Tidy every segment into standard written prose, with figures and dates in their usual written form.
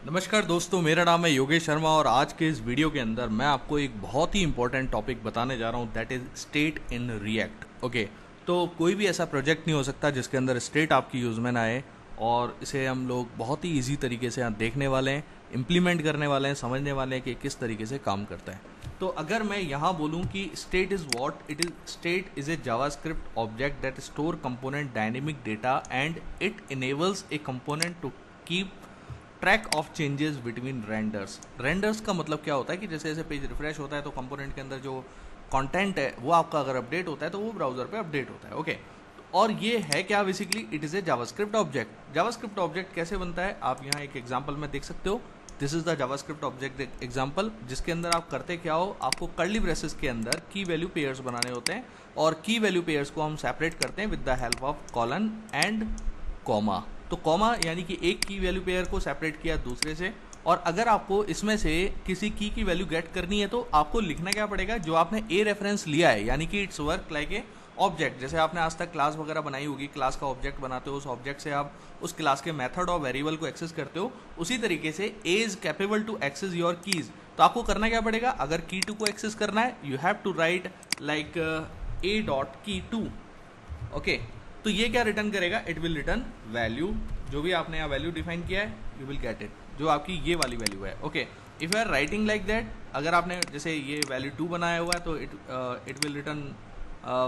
नमस्कार दोस्तों, मेरा नाम है योगेश शर्मा और आज के इस वीडियो के अंदर मैं आपको एक बहुत ही इंपॉर्टेंट टॉपिक बताने जा रहा हूँ, that is state in React. Okay, तो कोई भी ऐसा प्रोजेक्ट नहीं हो सकता जिसके अंदर स्टेट आपकी यूज़ में ना आए, और इसे हम लोग बहुत ही इजी तरीके से यहाँ देखने वाले हैं, इम्प्लीमेंट करने वाले हैं, समझने वाले हैं कि किस तरीके से काम करता है। तो अगर मैं यहाँ बोलूँ कि state is what it is, state is a JavaScript object that store component dynamic data and it enables a component to keep track of changes between renders. Renders का मतलब क्या होता है कि जैसे जैसे पेज रिफ्रेश होता है तो कंपोनेंट के अंदर जो कंटेंट है वो आपका अगर अपडेट होता है तो वो ब्राउजर पे अपडेट होता है। ओके, और ये है क्या basically, it is a JavaScript object. JavaScript object कैसे बनता है आप यहाँ एक एग्जांपल में देख सकते हो। This is the JavaScript object example, जिसके अंदर आप करते क्या हो, आपको कर्ली ब्रेसेस के अंदर की वैल्यू पेयर्स बनाने होते हैं, और की वैल्यू पेयर्स को हम सेपरेट करते हैं with the help of colon and comma. तो कॉमा यानी कि एक की वैल्यू पेयर को सेपरेट किया दूसरे से, और अगर आपको इसमें से किसी की वैल्यू गेट करनी है तो आपको लिखना क्या पड़ेगा, जो आपने ए रेफरेंस लिया है, यानी कि it's work like a object. जैसे आपने आज तक क्लास वगैरह बनाई होगी, क्लास का ऑब्जेक्ट बनाते हो, उस ऑब्जेक्ट से आप उस क्लास के मेथड और वेरिएबल को एक्सेस करते हो, उसी तरीके से A is capable to access your keys. तो आपको करना क्या पड़ेगा, अगर की टू को एक्सेस करना है you have to write like a dot key two. Okay, तो ये क्या रिटर्न करेगा, इट विल रिटर्न वैल्यू, जो भी आपने यहाँ वैल्यू डिफाइन किया है यू विल गेट इट, जो आपकी ये वाली वैल्यू है। Okay, if you are writing like that, अगर आपने जैसे ये वैल्यू 2 बनाया हुआ है तो इट विल रिटर्न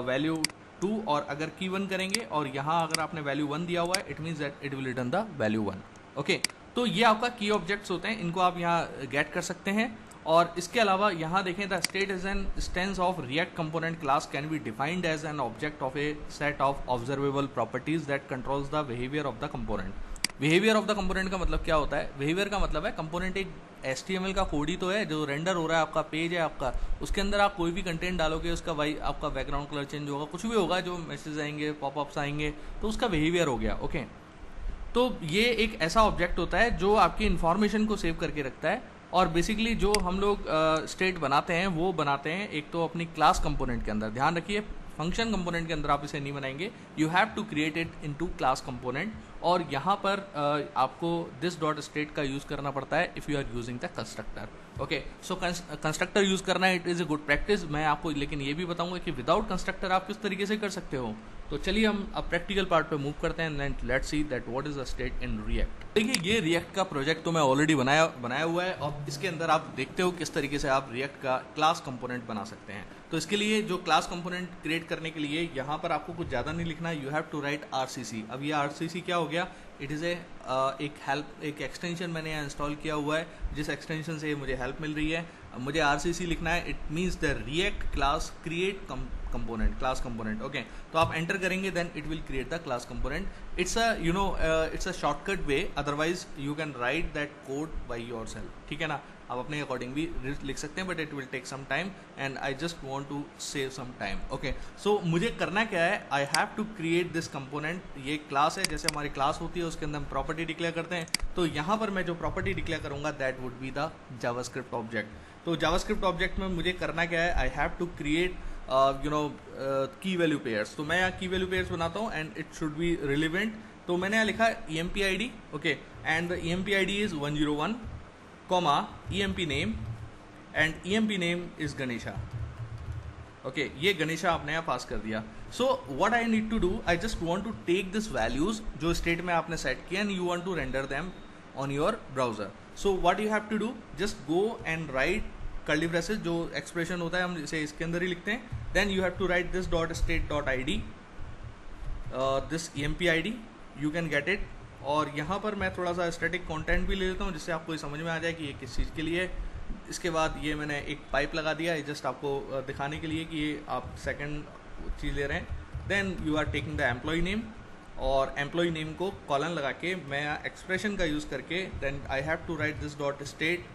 वैल्यू 2, और अगर की 1 करेंगे और यहाँ अगर आपने वैल्यू 1 दिया हुआ है it means that it will return the value 1। Okay, तो ये आपका की ऑब्जेक्ट्स होते हैं, इनको आप यहाँ गेट कर सकते हैं। और इसके अलावा यहाँ देखें, the state is an instance of React component class can be defined as an object of a set of observable properties that controls the behaviour of the component. Behaviour of the component का मतलब क्या होता है, behaviour का मतलब है component एक HTML का कोड ही तो है, जो रेंडर हो रहा है आपका पेज है आपका, उसके अंदर आप कोई भी कंटेंट डालोगे उसका भाई आपका बैकग्राउंड कलर चेंज होगा, कुछ भी होगा, जो मैसेज आएंगे पॉपअप्स आएंगे, तो उसका बिहेवियर हो गया। ओके, तो ये एक ऐसा ऑब्जेक्ट होता है जो आपकी इन्फॉर्मेशन को सेव करके रखता है। और बेसिकली जो हम लोग स्टेट बनाते हैं वो बनाते हैं एक तो अपनी क्लास कंपोनेंट के अंदर, ध्यान रखिए फंक्शन कंपोनेंट के अंदर आप इसे नहीं बनाएंगे, you have to create it into class component. और यहाँ पर आपको दिस डॉट स्टेट का यूज़ करना पड़ता है if you are using the constructor. Okay, so constructor use करना है, it is a good practice. मैं आपको लेकिन ये भी बताऊंगा कि विदाउट कंस्ट्रक्टर आप किस तरीके से कर सकते हो। तो चलिए हम अब प्रैक्टिकल पार्ट पे मूव करते हैं, and let's see that what is the state in React. देखिए, ये रिएक्ट का प्रोजेक्ट तो मैं ऑलरेडी बनाया हुआ है, और इसके अंदर आप देखते हो किस तरीके से आप रिएक्ट का क्लास कंपोनेंट बना सकते हैं। तो इसके लिए जो क्लास कंपोनेंट क्रिएट करने के लिए यहाँ पर आपको कुछ ज़्यादा नहीं लिखना है, you have to write RCC। अब ये RCC क्या हो गया, इट इज़ एक एक्सटेंशन मैंने यहाँ इंस्टॉल किया हुआ है, जिस एक्सटेंशन से मुझे हेल्प मिल रही है। मुझे RCC लिखना है, it means the React class create component, class component. Okay, तो आप एंटर करेंगे then it will create the class component. It's a shortcut way, otherwise you can write that code by yourself, ठीक है ना। आप अपने अकॉर्डिंग भी लिख सकते हैं, but it will take some time and I just want to save some time. Okay, so मुझे करना क्या है, I have to create this component. ये क्लास है, जैसे हमारी क्लास होती है उसके अंदर हम प्रॉपर्टी डिक्लेयर करते हैं, तो यहाँ पर मैं जो प्रॉपर्टी डिक्लेयर करूँगा that would be the JavaScript object. तो जावास्क्रिप्ट ऑब्जेक्ट में मुझे करना क्या है, आई हैव टू क्रिएट की वैल्यू पेयर्स। तो मैं यहाँ की वैल्यू पेयर्स बनाता हूँ and it should be relevant. तो मैंने यहाँ लिखा EMP ID, okay, and the EMP ID is 101, comma EMP name, and EMP name is Ganesha. Okay, ये गणेशा आपने यहाँ पास कर दिया। सो what I need to do, I just want to take this values जो स्टेट में आपने सेट किया, and you want to render them on your browser. So what you have to do, just go and write curly braces, जो expression होता है हम इसे इसके अंदर ही लिखते हैं, then you have to write this dot state dot ID, this EMP ID, you can get it. और यहाँ पर मैं थोड़ा सा स्टैटिक कंटेंट भी ले लेता हूँ जिससे आपको ये समझ में आ जाए कि ये किस चीज़ के लिए है। इसके बाद ये मैंने एक पाइप लगा दिया है जस्ट आपको दिखाने के लिए कि ये आप सेकंड चीज़ ले रहे हैं। Then you are taking the employ name, और एम्प्लॉय नेम को कॉलन लगा के मैं एक्सप्रेशन का यूज़ करके then I have to write this dot state,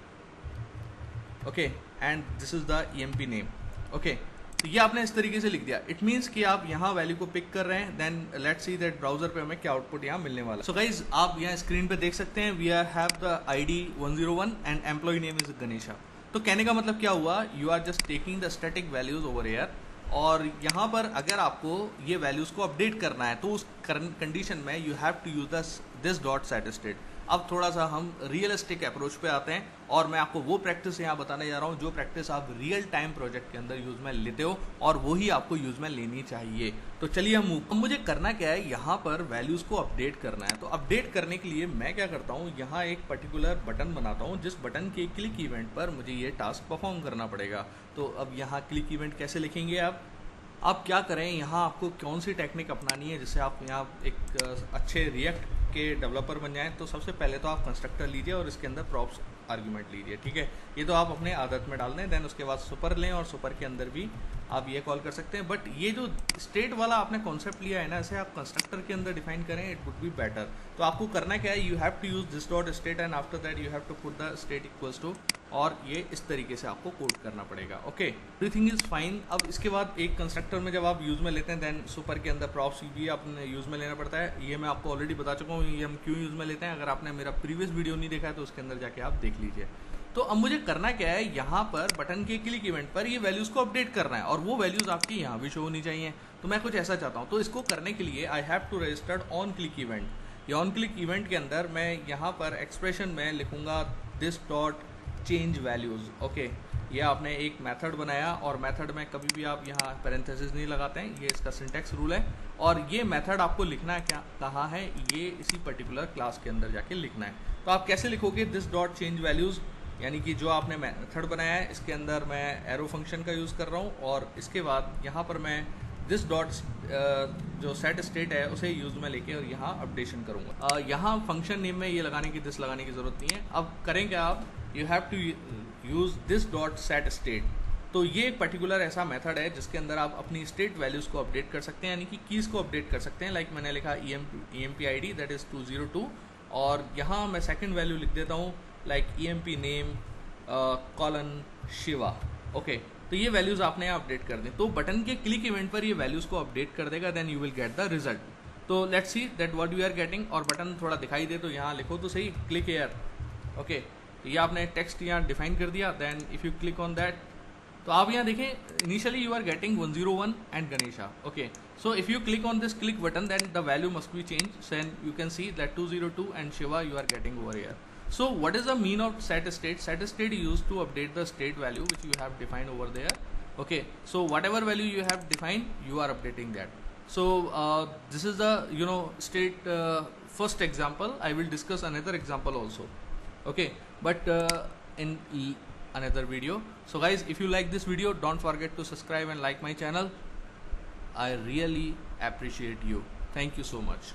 okay, and this is the EMP name. Okay, तो ये आपने इस तरीके से लिख दिया, इट मीन्स कि आप यहाँ वैल्यू को पिक कर रहे हैं। Then let's see that browser पे हमें क्या आउटपुट यहाँ मिलने वाला है। सो गाइज, आप यहाँ स्क्रीन पे देख सकते हैं, we have the ID 101 and employ name is Ganesha. तो कहने का मतलब क्या हुआ, you are just taking the static values over here, और यहाँ पर अगर आपको ये वैल्यूज़ को अपडेट करना है तो उस कंडीशन में you have to use this dot set state. अब थोड़ा सा हम रियलिस्टिक अप्रोच पे आते हैं और मैं आपको वो प्रैक्टिस यहाँ बताने जा रहा हूँ जो प्रैक्टिस आप रियल टाइम प्रोजेक्ट के अंदर यूज़ में लेते हो और वही आपको यूज़ में लेनी चाहिए। तो चलिए हम अब मुझे करना क्या है, यहाँ पर वैल्यूज़ को अपडेट करना है। तो अपडेट करने के लिए मैं क्या करता हूँ, यहाँ एक पर्टिकुलर बटन बनाता हूँ जिस बटन के क्लिक इवेंट पर मुझे ये टास्क परफॉर्म करना पड़ेगा। तो अब यहाँ क्लिक इवेंट कैसे लिखेंगे आप क्या करें, यहाँ आपको कौन सी टेक्निक अपनानी है जिससे आप यहाँ एक अच्छे रिएक्ट के डेवलपर बन जाएं। तो सबसे पहले तो आप कंस्ट्रक्टर लीजिए और इसके अंदर प्रॉप्स आर्ग्यूमेंट लीजिए, ठीक है। ये तो आप अपने आदत में डाल दें, देन उसके बाद सुपर लें और सुपर के अंदर भी आप ये कॉल कर सकते हैं। बट ये जो स्टेट वाला आपने कॉन्सेप्ट लिया है ना, इसे आप कंस्ट्रक्टर के अंदर डिफाइन करें, इट वुड बी बेटर। तो आपको करना क्या है, you have to use this dot state and after that you have to put the state equals to, और ये इस तरीके से आपको कोड करना पड़ेगा। Okay, everything is fine. अब इसके बाद एक कंस्ट्रक्टर में जब आप यूज़ में लेते हैं, देन सुपर के अंदर प्रॉप्स भी आपने यूज़ में लेना पड़ता है। ये मैं आपको ऑलरेडी बता चुका हूँ ये हम क्यों यूज़ में लेते हैं। अगर आपने मेरा प्रीवियस वीडियो नहीं देखा है तो उसके अंदर जाके आप देख लीजिए। तो अब मुझे करना क्या है, यहाँ पर बटन के क्लिक इवेंट पर ये वैल्यूज़ को अपडेट करना है और वो वैल्यूज़ आपकी यहाँ भी शो होनी चाहिए। तो मैं कुछ ऐसा चाहता हूँ, तो इसको करने के लिए I have to registered on click event. ये ऑन क्लिक इवेंट के अंदर मैं यहाँ पर एक्सप्रेशन में लिखूँगा this dot change values. Okay, ये आपने एक मेथड बनाया और मेथड में कभी भी आप यहाँ पैरेंथेसिस नहीं लगाते हैं, ये इसका सिंटैक्स रूल है। और ये मेथड आपको लिखना है क्या कहाँ है, ये इसी पर्टिकुलर क्लास के अंदर जाके लिखना है। तो आप कैसे लिखोगे, दिस डॉट चेंज वैल्यूज़, यानी कि जो आपने मेथड बनाया है इसके अंदर मैं एरो फंक्शन का यूज़ कर रहा हूँ और इसके बाद यहाँ पर मैं दिस डॉट जो सेट स्टेट है उसे यूज़ में लेके और यहाँ अपडेशन करूँगा। यहाँ फंक्शन नेम में ये लगाने की दिस लगाने की ज़रूरत नहीं है। अब करेंगे आप, you have to use this dot set state. तो ये एक पर्टिकुलर ऐसा मेथड है जिसके अंदर आप अपनी स्टेट वैल्यूज़ को अपडेट कर सकते हैं, यानी कि कीज़ को अपडेट कर सकते हैं। लाइक मैंने लिखा EMP ID दैट इज़ 202 और यहाँ मैं सेकंड वैल्यू लिख देता हूँ like EMP name colon Shiva. Okay, तो ये वैल्यूज़ आपने अपडेट कर दें। तो बटन के क्लिक इवेंट पर ये वैल्यूज़ को अपडेट कर देगा, then you will get the result. तो let's see that what you are getting. और बटन थोड़ा दिखाई दे तो यहाँ लिखो तो सही, क्लिक हियर। ओके, तो ये आपने टेक्स्ट यहाँ डिफाइन कर दिया, then if you click on that तो आप यहाँ देखें initially you are getting 101 and Ganesha. Okay, so if you click on this click button then the value must be changed, then you can see that 202 and Shiva you are getting over here. So what is the mean of set state? Set state is used to update the state value which you have defined over there. Okay, so whatever value you have defined you are updating that. So this is the state first example. I will discuss another example also. Okay, but in another video. So guys, if you like this video, don't forget to subscribe and like my channel. I really appreciate you. Thank you so much.